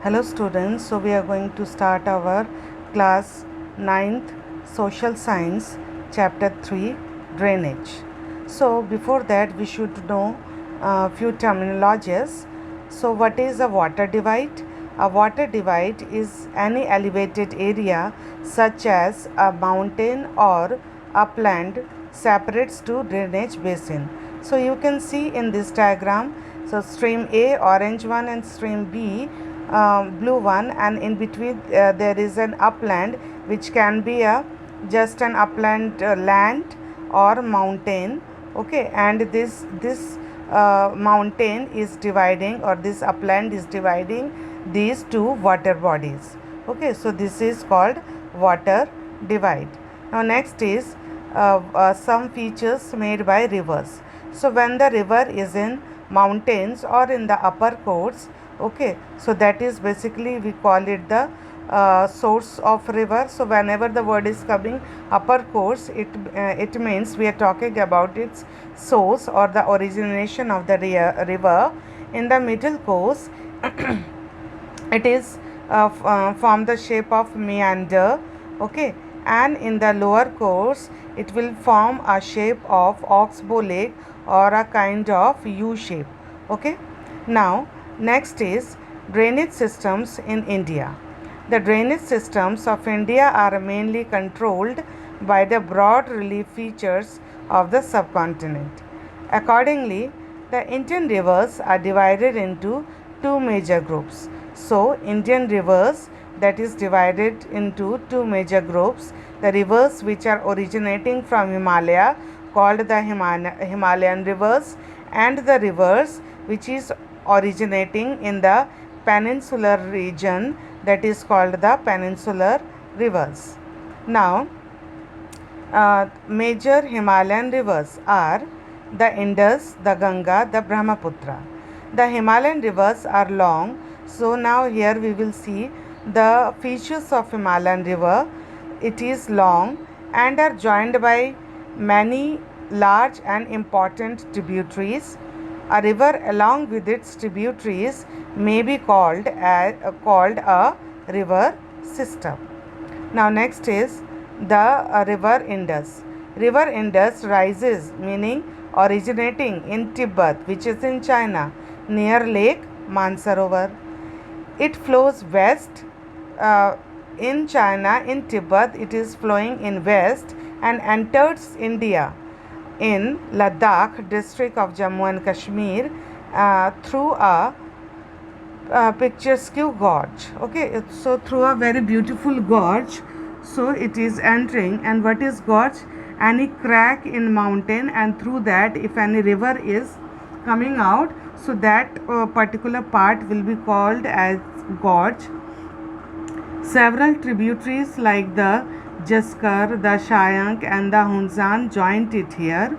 Hello students, so we are going to start our class 9th Social Science chapter 3 Drainage. So before that we should know a few terminologies. So what is a water divide? A water divide is any elevated area such as a mountain or upland separates two drainage basin. So you can see in this diagram, so stream A orange one and stream B blue one, and in between there is an upland which can be a just an upland land or mountain. Okay, and this mountain is dividing, or this upland is dividing these two water bodies. Okay, so this is called water divide. Now next is some features made by rivers. So when the river is in mountains or in the upper course, okay, so that is basically we call it the source of river. So whenever the word is coming upper course, it means we are talking about its source or the origination of the river. In the middle course it is form the shape of meander. Okay, and in the lower course it will form a shape of oxbow leg or a kind of U shape. Okay, now next is drainage systems in India. The drainage systems of India are mainly controlled by the broad relief features of the subcontinent. Accordingly, the Indian rivers are divided into two major groups. So, Indian rivers, that is divided into two major groups: the rivers which are originating from Himalaya, called the Himalayan rivers, and the rivers which is originating in the peninsular region, that is called the peninsular rivers. Now, major Himalayan rivers are the Indus, the Ganga, the Brahmaputra. The Himalayan rivers are long. So now here we will see the features of Himalayan river. It is long and are joined by many large and important tributaries. A river along with its tributaries may be called a river system. Now next is the river Indus. River Indus rises, meaning originating in Tibet, which is in China, near Lake Mansarovar. It flows west in China. In Tibet it is flowing in west and enters India in Ladakh district of Jammu and Kashmir through a picturesque gorge. Okay, so through a very beautiful gorge, so it is entering. And what is gorge? Any crack in mountain, and through that if any river is coming out, so that particular part will be called as gorge. Several tributaries like the Jaskar, the Shayank and the Hunzan join it here.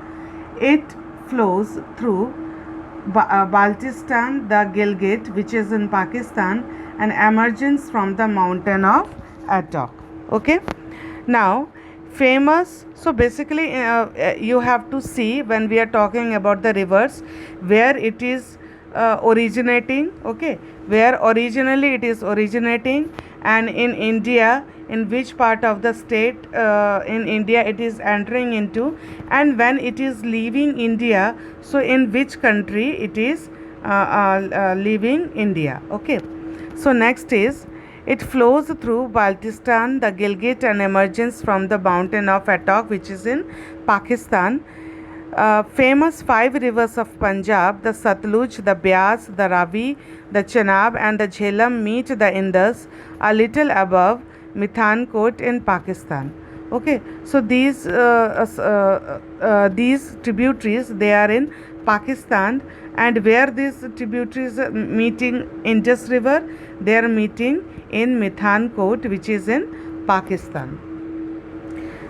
It flows through Baltistan, the Gilgit, which is in Pakistan, and emerges from the mountain of Attock. Okay, now famous. So basically you have to see, when we are talking about the rivers, where it is originating. Okay, where originally it is originating, and in India, in which part of the state in India it is entering into, and when it is leaving India, so in which country it is leaving India. Okay, so next is it flows through Baltistan, the Gilgit, and emerges from the mountain of Attock, which is in Pakistan. Famous 5 rivers of Punjab, the Satluj, the Beas, the Ravi, the Chenab and the Jhelum meet the Indus a little above Mithankot in Pakistan. Okay, so these tributaries, they are in Pakistan, and where these tributaries meeting Indus river, they are meeting in Mithankot, which is in Pakistan.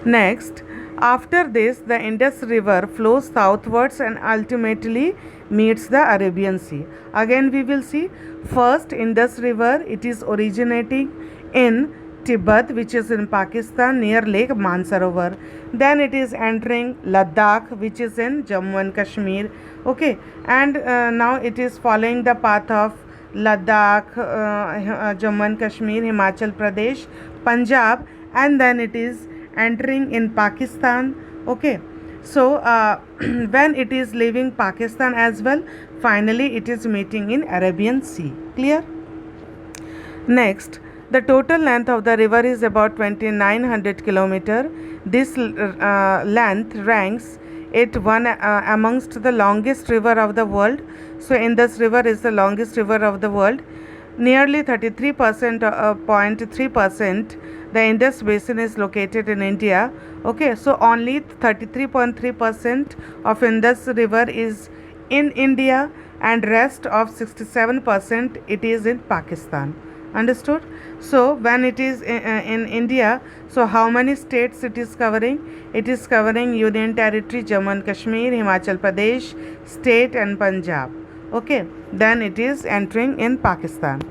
Next, after this, the Indus River flows southwards and ultimately meets the Arabian Sea. Again, we will see first Indus River, it is originating in Tibet, which is in Pakistan, near Lake Mansarovar. Then it is entering Ladakh, which is in Jammu and Kashmir. Okay, and now it is following the path of Ladakh, Jammu and Kashmir, Himachal Pradesh, Punjab, and then it is entering in Pakistan. Okay, so when it is leaving Pakistan as well, finally it is meeting in Arabian Sea. Clear? Next, the total length of the river is about 2900 kilometer. This length ranks it one amongst the longest river of the world. So Indus River is the longest river of the world. Nearly 33%, 0.3%, the Indus Basin is located in India. Okay, so only 33.3% of Indus River is in India, and rest of 67% it is in Pakistan. Understood? So when it is in India, so how many states it is covering? It is covering Union Territory Jammu and Kashmir, Himachal Pradesh state, and Punjab. Okay, then it is entering in Pakistan.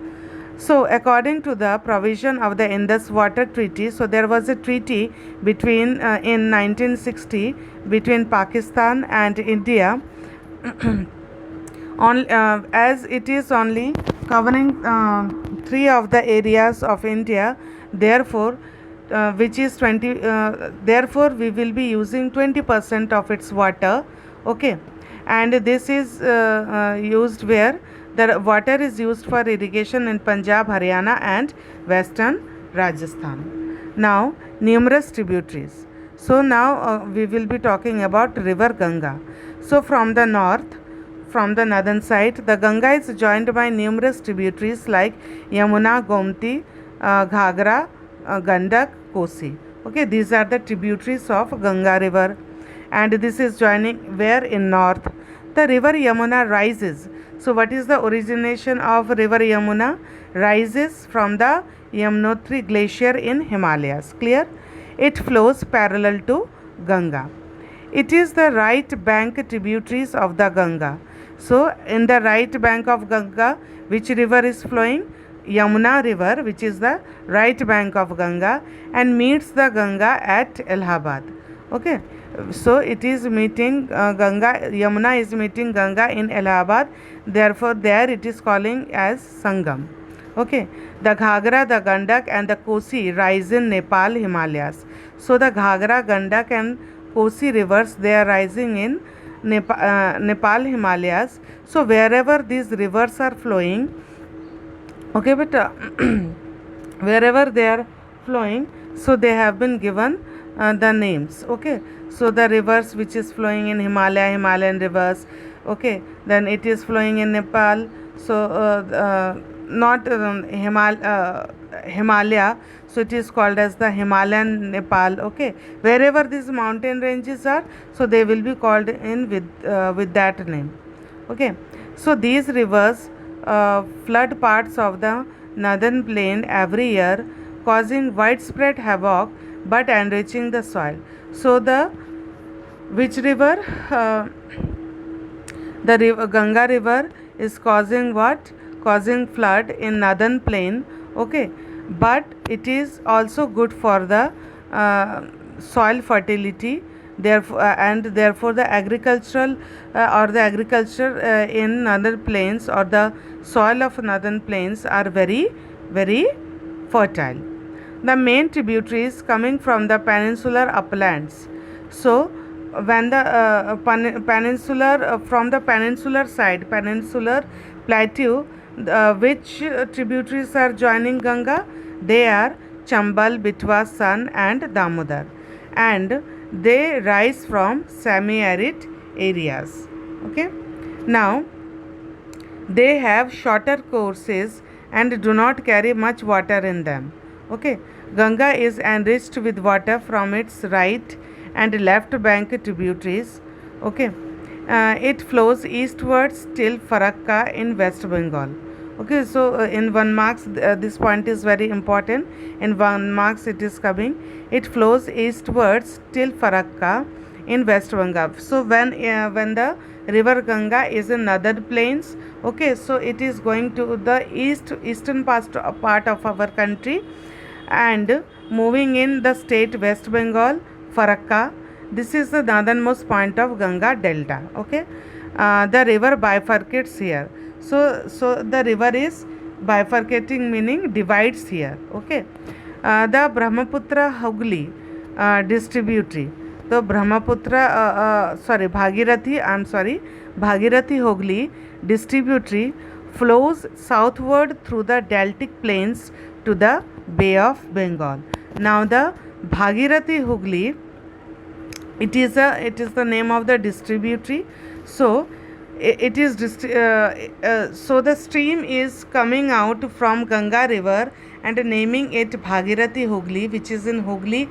So according to the provision of the Indus Water Treaty, so there was a treaty between in 1960 between Pakistan and India. As it is only covering three of the areas of India, therefore which is 20, therefore we will be using 20% of its water. Okay, and this is used where the water is used for irrigation in Punjab, Haryana, and Western Rajasthan. Now, numerous tributaries. So now we will be talking about River Ganga. So from the north, from the northern side, the Ganga is joined by numerous tributaries like Yamuna, Gomti, Ghagra, Gandak, Kosi. Okay, these are the tributaries of Ganga river, and this is joining where in north. The river Yamuna rises. So what is the origination of river Yamuna? Rises from the Yamunotri glacier in Himalayas. Clear? It flows parallel to Ganga. It is the right bank tributaries of the Ganga. So in the right bank of Ganga, which river is flowing? Yamuna river, which is the right bank of Ganga, and meets the Ganga at Allahabad. Okay, so it is meeting Ganga, Yamuna is meeting Ganga in Allahabad, therefore there it is calling as Sangam. Okay, the Ghagra, the Gandak, and the Kosi rise in Nepal Himalayas. So the Ghagra, Gandak, and Kosi rivers, they are rising in Nepal Himalayas. So wherever these rivers are flowing, okay, but wherever they are flowing, so they have been given the names. Okay, so the rivers which is flowing in Himalayan rivers. Okay, then it is flowing in Nepal. So not Himalaya, so it is called as the Himalayan Nepal. Okay, wherever these mountain ranges are, so they will be called in with that name. Okay, so these rivers flood parts of the northern plain every year, causing widespread havoc but enriching the soil. So the which river? The river Ganga river is causing what? Causing flood in northern plain. Okay, but it is also good for the soil fertility. Therefore, and therefore the agricultural or the agriculture in northern plains or the soil of northern plains are very fertile. The main tributaries coming from the peninsular uplands. So when the peninsular from the peninsular side, peninsular plateau, which tributaries are joining Ganga? They are Chambal, Betwa, Son, and Damodar, and they rise from semi-arid areas. Okay, now they have shorter courses and do not carry much water in them. Okay, Ganga is enriched with water from its right and left bank tributaries. Okay, it flows eastwards till Farakka in West Bengal. Okay, so in 1 marks this point is very important. In 1 marks it is coming. It flows eastwards till Farakka in West Bengal. So when the river Ganga is in northern plains, okay, so it is going to the eastern part of our country and moving in the state West Bengal, Farakka. This is the northernmost point of Ganga delta. Okay, the river bifurcates here. So the river is bifurcating, meaning divides here. Okay. The Brahmaputra Hooghly distributary. So Bhagirathi Hooghly distributary flows southward through the deltic plains to the Bay of Bengal. Now the Bhagirathi Hooghly, it is the name of the distributary. So so the stream is coming out from Ganga river and naming it Bhagirathi Hooghly, which is in Hooghly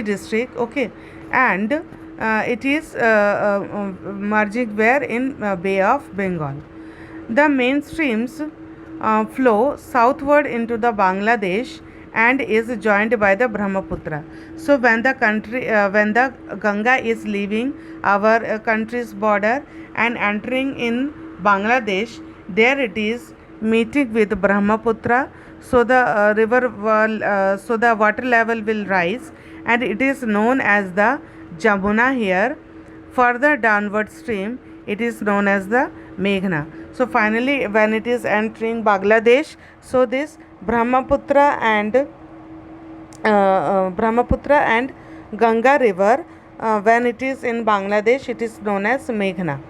district. Okay. And it is merging where in Bay of Bengal. The main streams flow southward into the Bangladesh and is joined by the Brahmaputra. So when the Ganga is leaving our country's border and entering in Bangladesh, there it is meeting with Brahmaputra. So the water level will rise, and it is known as the Jamuna here. Further downward stream, it is known as the Meghna. So finally, when it is entering Bangladesh, so this Brahmaputra and Ganga river, when it is in Bangladesh, it is known as Meghna.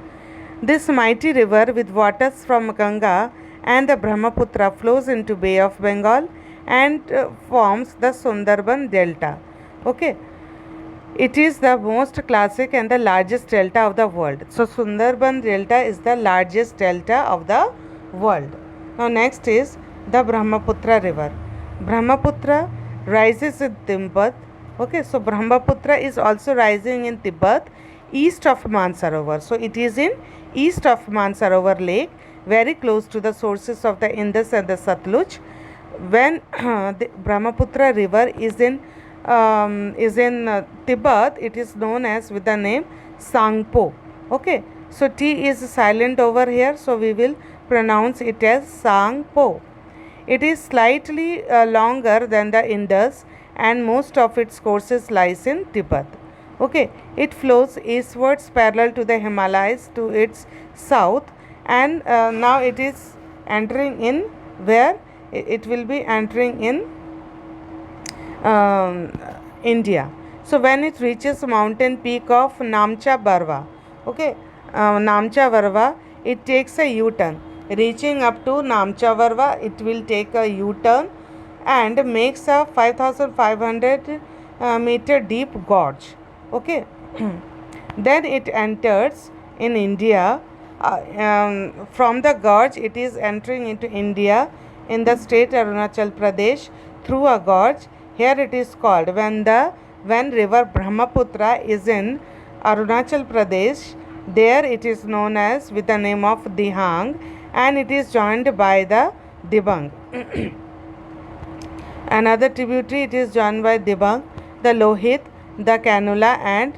This mighty river with waters from Ganga and the Brahmaputra flows into Bay of Bengal and forms the Sundarban Delta. Okay. It is the most classic and the largest delta of the world. So Sundarban Delta is the largest delta of the world. Now next is the Brahmaputra river. Brahmaputra rises in Tibet. Okay, so Brahmaputra is also rising in Tibet, east of Mansarovar. So it is in east of Mansarovar lake, very close to the sources of the Indus and the Satluj. When the Brahmaputra river is in Tibet, it is known as with the name Sangpo. Okay, so T is silent over here, so we will pronounce it as Sangpo. It is slightly longer than the Indus, and most of its courses lies in Tibet. Okay, it flows eastwards parallel to the Himalayas to its south, and now it is entering in where it will be entering in India. So when it reaches mountain peak of Namcha Barwa, okay, Namcha Barwa, it takes a U-turn. Reaching up to Namcha Barwa, it will take a U-turn and makes a 5,500 meter deep gorge. Okay. Then it enters in India. From the gorge, it is entering into India in the state Arunachal Pradesh through a gorge. Here it is called when river Brahmaputra is in Arunachal Pradesh, there it is known as with the name of Dihang, and it is joined by the Dibang. Another tributary, it is joined by Dibang, the Lohit, the Kanula, and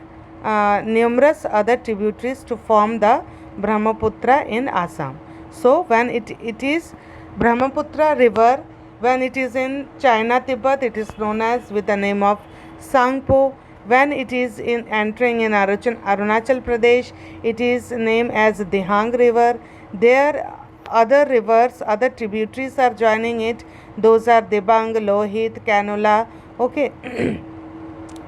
numerous other tributaries to form the Brahmaputra in Assam. So when it is Brahmaputra river, when it is in China, Tibet, it is known as with the name of Sangpo. When it is in entering in Arunachal Pradesh, it is named as Dihang river. There other rivers, other tributaries are joining it. Those are Dibang, Lohit, Kanula. Okay.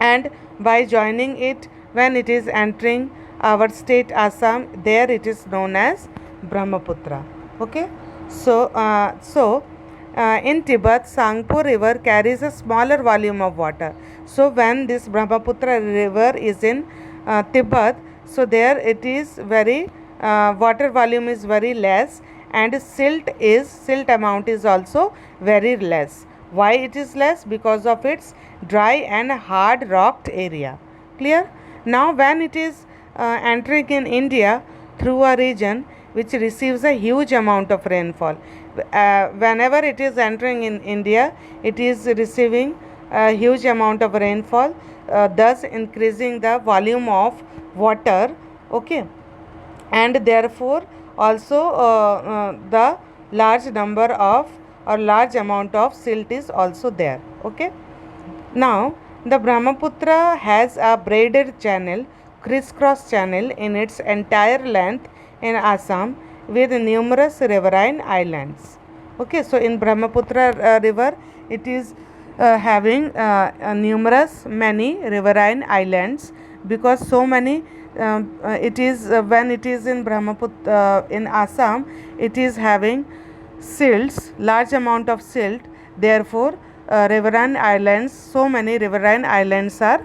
And by joining it, when it is entering our state Assam, there it is known as Brahmaputra. Okay. So in Tibet, Sangpo river carries a smaller volume of water. So when this Brahmaputra river is in Tibet, so there it is very water volume is very less, and silt amount is also very less. Why it is less? Because of its dry and hard rocked area. Clear? Now when it is entering in India through a region which receives a huge amount of rainfall. Whenever it is entering in India, it is receiving a huge amount of rainfall, thus increasing the volume of water. Okay, and therefore also the large number of or large amount of silt is also there. Okay, now the Brahmaputra has a braided channel crisscross channel in its entire length in Assam with numerous riverine islands. Okay, so in Brahmaputra river, it is having numerous many riverine islands, because so many it is when it is in Brahmaputra in Assam, it is having silts, large amount of silt. Therefore, riverine islands, so many riverine islands are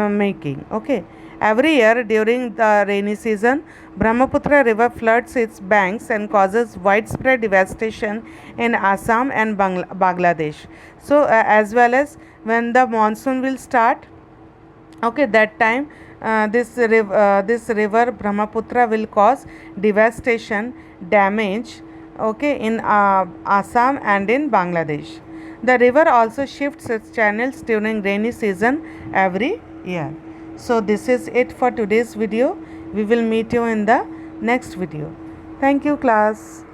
making. Okay, every year during the rainy season, Brahmaputra river floods its banks and causes widespread devastation in Assam and Bangladesh. So as well as when the monsoon will start, okay, that time this river Brahmaputra will cause devastation, damage, okay, in Assam and in Bangladesh. The river also shifts its channels during rainy season every year. So this is it for today's video. We will meet you in the next video. Thank you, class.